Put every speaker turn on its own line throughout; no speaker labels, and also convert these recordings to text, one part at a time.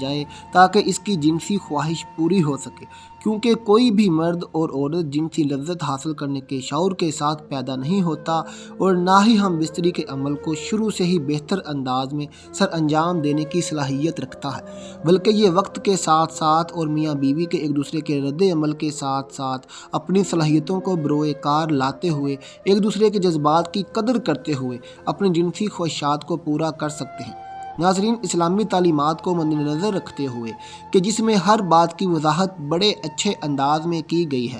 جائے تاکہ اس کی جنسی خواہش پوری ہو سکے، کیونکہ کوئی بھی مرد اور عورت جنسی لذت حاصل کرنے کے شعور کے ساتھ پیدا نہیں ہوتا، اور نہ ہی ہم بستری کے عمل کو شروع سے ہی بہتر انداز میں سر انجام دینے کی صلاحیت رکھتا ہے، بلکہ یہ وقت کے ساتھ ساتھ اور میاں بیوی کے ایک دوسرے کے رد عمل کے ساتھ ساتھ اپنی صلاحیتوں کو بروئے کار لاتے ہوئے، ایک دوسرے کے جذبات کی قدر کرتے ہوئے اپنی جنسی خواہشات کو پورا کر سکتے ہیں۔ ناظرین، اسلامی تعلیمات کو مد نظر رکھتے ہوئے کہ جس میں ہر بات کی وضاحت بڑے اچھے انداز میں کی گئی ہے،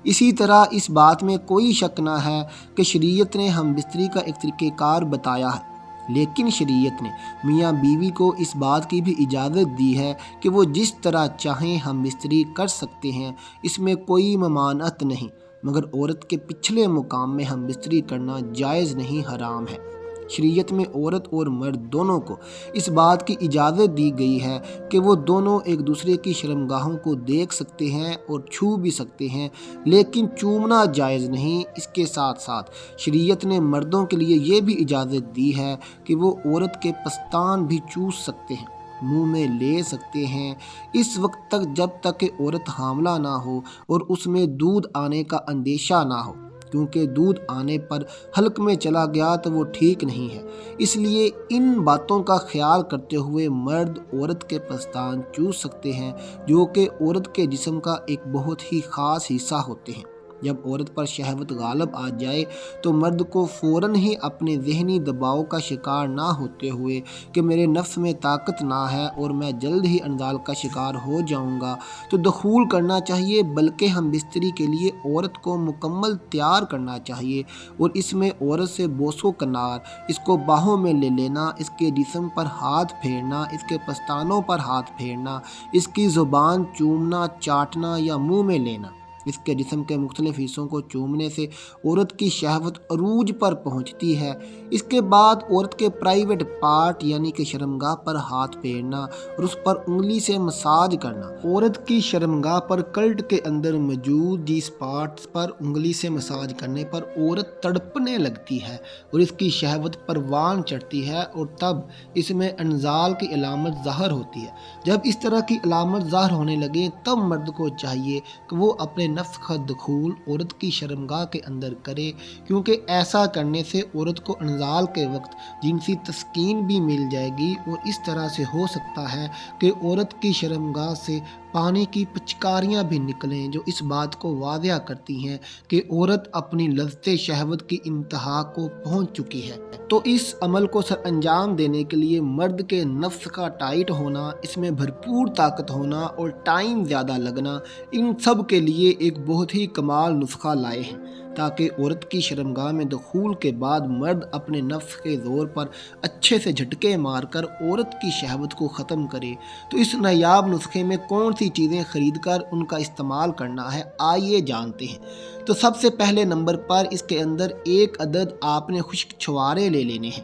اسی طرح اس بات میں کوئی شک نہ ہے کہ شریعت نے ہم بستری کا ایک طریقہ کار بتایا ہے، لیکن شریعت نے میاں بیوی کو اس بات کی بھی اجازت دی ہے کہ وہ جس طرح چاہیں ہم بستری کر سکتے ہیں، اس میں کوئی ممانعت نہیں، مگر عورت کے پچھلے مقام میں ہم بستری کرنا جائز نہیں، حرام ہے۔ شریعت میں عورت اور مرد دونوں کو اس بات کی اجازت دی گئی ہے کہ وہ دونوں ایک دوسرے کی شرمگاہوں کو دیکھ سکتے ہیں اور چھو بھی سکتے ہیں، لیکن چومنا جائز نہیں۔ اس کے ساتھ ساتھ شریعت نے مردوں کے لیے یہ بھی اجازت دی ہے کہ وہ عورت کے پستان بھی چوس سکتے ہیں، منہ میں لے سکتے ہیں، اس وقت تک جب تک کہ عورت حاملہ نہ ہو اور اس میں دودھ آنے کا اندیشہ نہ ہو، کیونکہ دودھ آنے پر حلق میں چلا گیا تو وہ ٹھیک نہیں ہے۔ اس لیے ان باتوں کا خیال کرتے ہوئے مرد عورت کے پستان چوس سکتے ہیں، جو کہ عورت کے جسم کا ایک بہت ہی خاص حصہ ہوتے ہیں۔ جب عورت پر شہوت غالب آ جائے تو مرد کو فوراً ہی اپنے ذہنی دباؤ کا شکار نہ ہوتے ہوئے کہ میرے نفس میں طاقت نہ ہے اور میں جلد ہی انزال کا شکار ہو جاؤں گا، تو دخول کرنا چاہیے، بلکہ ہم بستری کے لیے عورت کو مکمل تیار کرنا چاہیے، اور اس میں عورت سے بوس و کنار، اس کو باہوں میں لے لینا، اس کے جسم پر ہاتھ پھیرنا، اس کے پستانوں پر ہاتھ پھیرنا، اس کی زبان چومنا، چاٹنا یا منہ میں لینا، اس کے جسم کے مختلف حصوں کو چومنے سے عورت کی شہوت عروج پر پہنچتی ہے۔ اس کے بعد عورت کے پرائیویٹ پارٹ یعنی کہ شرمگاہ پر ہاتھ پھیرنا اور اس پر انگلی سے مساج کرنا۔ عورت کی شرمگاہ پر کلٹ کے اندر موجود جس پارٹس پر انگلی سے مساج کرنے پر عورت تڑپنے لگتی ہے اور اس کی شہوت پروان چڑھتی ہے، اور تب اس میں انزال کی علامت ظاہر ہوتی ہے۔ جب اس طرح کی علامت ظاہر ہونے لگے تب مرد کو چاہیے کہ وہ اپنے نفس کا دخول عورت کی شرمگاہ کے اندر کرے، کیونکہ ایسا کرنے سے عورت کو انزال کے وقت جنسی تسکین بھی مل جائے گی، اور اس طرح سے ہو سکتا ہے کہ عورت کی شرمگاہ سے پانی کی پچکاریاں بھی نکلیں، جو اس بات کو واضح کرتی ہیں کہ عورت اپنی لذت شہوت کی انتہا کو پہنچ چکی ہے۔ تو اس عمل کو سر انجام دینے کے لیے مرد کے نفس کا ٹائٹ ہونا، اس میں بھرپور طاقت ہونا اور ٹائم زیادہ لگنا، ان سب کے لیے ایک بہت ہی کمال نسخہ لائے ہیں، تاکہ عورت کی شرمگاہ میں دخول کے بعد مرد اپنے نفس کے زور پر اچھے سے جھٹکے مار کر عورت کی شہوت کو ختم کرے۔ تو اس نایاب نسخے میں کون سی چیزیں خرید کر ان کا استعمال کرنا ہے، آئیے جانتے ہیں۔ تو سب سے پہلے نمبر پر اس کے اندر ایک عدد آپ نے خشک چھوارے لے لینے ہیں۔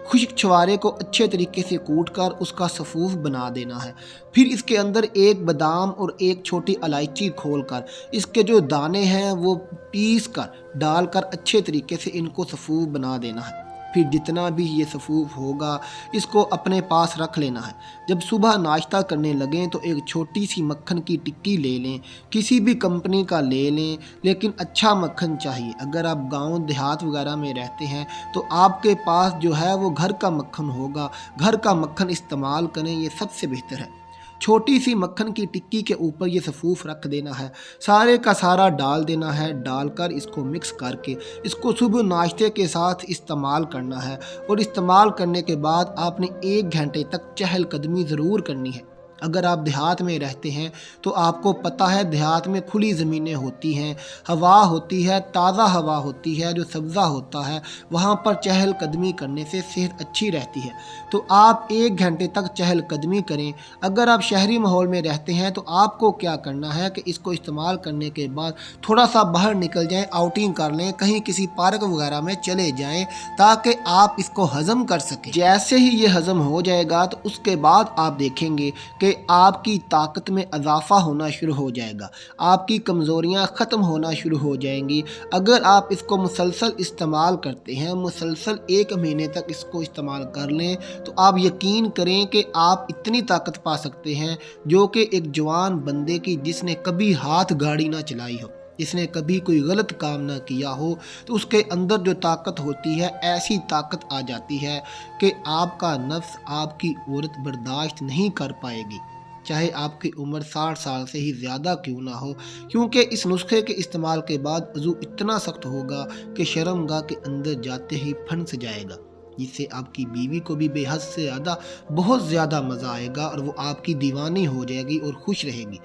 خشک چھوارے کو اچھے طریقے سے کوٹ کر اس کا صفوف بنا دینا ہے۔ پھر اس کے اندر ایک بادام اور ایک چھوٹی الائچی کھول کر اس کے جو دانے ہیں وہ پیس کر ڈال کر اچھے طریقے سے ان کو صفوف بنا دینا ہے۔ پھر جتنا بھی یہ صفوف ہوگا اس کو اپنے پاس رکھ لینا ہے۔ جب صبح ناشتہ کرنے لگیں تو ایک چھوٹی سی مکھن کی ٹکی لے لیں، کسی بھی کمپنی کا لے لیں، لیکن اچھا مکھن چاہیے۔ اگر آپ گاؤں دیہات وغیرہ میں رہتے ہیں تو آپ کے پاس جو ہے وہ گھر کا مکھن ہوگا، گھر کا مکھن استعمال کریں، یہ سب سے بہتر ہے۔ چھوٹی سی مکھن کی ٹکی کے اوپر یہ صفوف رکھ دینا ہے، سارے کا سارا ڈال دینا ہے، ڈال کر اس کو مکس کر کے اس کو صبح ناشتے کے ساتھ استعمال کرنا ہے، اور استعمال کرنے کے بعد آپ نے 1 گھنٹے تک چہل قدمی ضرور کرنی ہے۔ اگر آپ دیہات میں رہتے ہیں تو آپ کو پتہ ہے دیہات میں کھلی زمینیں ہوتی ہیں، ہوا ہوتی ہے، تازہ ہوا ہوتی ہے، جو سبزہ ہوتا ہے، وہاں پر چہل قدمی کرنے سے صحت اچھی رہتی ہے۔ تو آپ 1 گھنٹے تک چہل قدمی کریں۔ اگر آپ شہری ماحول میں رہتے ہیں تو آپ کو کیا کرنا ہے کہ اس کو استعمال کرنے کے بعد تھوڑا سا باہر نکل جائیں، آؤٹنگ کر لیں، کہیں کسی پارک وغیرہ میں چلے جائیں تاکہ آپ اس کو ہضم کر سکیں۔ جیسے ہی یہ ہضم ہو جائے گا تو اس کے بعد آپ دیکھیں گے کہ کہ آپ کی طاقت میں اضافہ ہونا شروع ہو جائے گا، آپ کی کمزوریاں ختم ہونا شروع ہو جائیں گی۔ اگر آپ اس کو مسلسل استعمال کرتے ہیں، مسلسل 1 مہینے تک اس کو استعمال کر لیں، تو آپ یقین کریں کہ آپ اتنی طاقت پا سکتے ہیں جو کہ ایک جوان بندے کی جس نے کبھی ہاتھ گاڑی نہ چلائی ہو، جس نے کبھی کوئی غلط کام نہ کیا ہو، تو اس کے اندر جو طاقت ہوتی ہے، ایسی طاقت آ جاتی ہے کہ آپ کا نفس آپ کی عورت برداشت نہیں کر پائے گی، چاہے آپ کی عمر 60 سال سے ہی زیادہ کیوں نہ ہو، کیونکہ اس نسخے کے استعمال کے بعد عضو اتنا سخت ہوگا کہ شرمگاہ کے اندر جاتے ہی پھنس جائے گا، جس سے آپ کی بیوی کو بھی بے حد سے زیادہ بہت زیادہ مزہ آئے گا اور وہ آپ کی دیوانی ہو جائے گی اور خوش رہے گی۔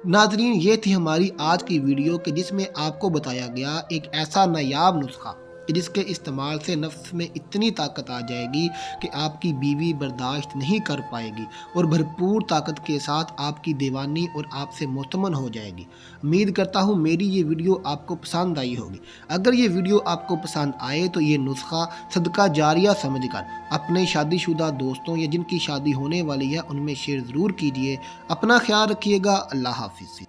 ناظرین، یہ تھی ہماری آج کی ویڈیو کہ جس میں آپ کو بتایا گیا ایک ایسا نایاب نسخہ کہ جس کے استعمال سے نفس میں اتنی طاقت آ جائے گی کہ آپ کی بیوی برداشت نہیں کر پائے گی اور بھرپور طاقت کے ساتھ آپ کی دیوانی اور آپ سے مطمئن ہو جائے گی۔ امید کرتا ہوں میری یہ ویڈیو آپ کو پسند آئی ہوگی۔ اگر یہ ویڈیو آپ کو پسند آئے تو یہ نسخہ صدقہ جاریہ سمجھ کر اپنے شادی شدہ دوستوں یا جن کی شادی ہونے والی ہے ان میں شیئر ضرور کیجیے۔ اپنا خیال رکھیے گا۔ اللہ حافظ۔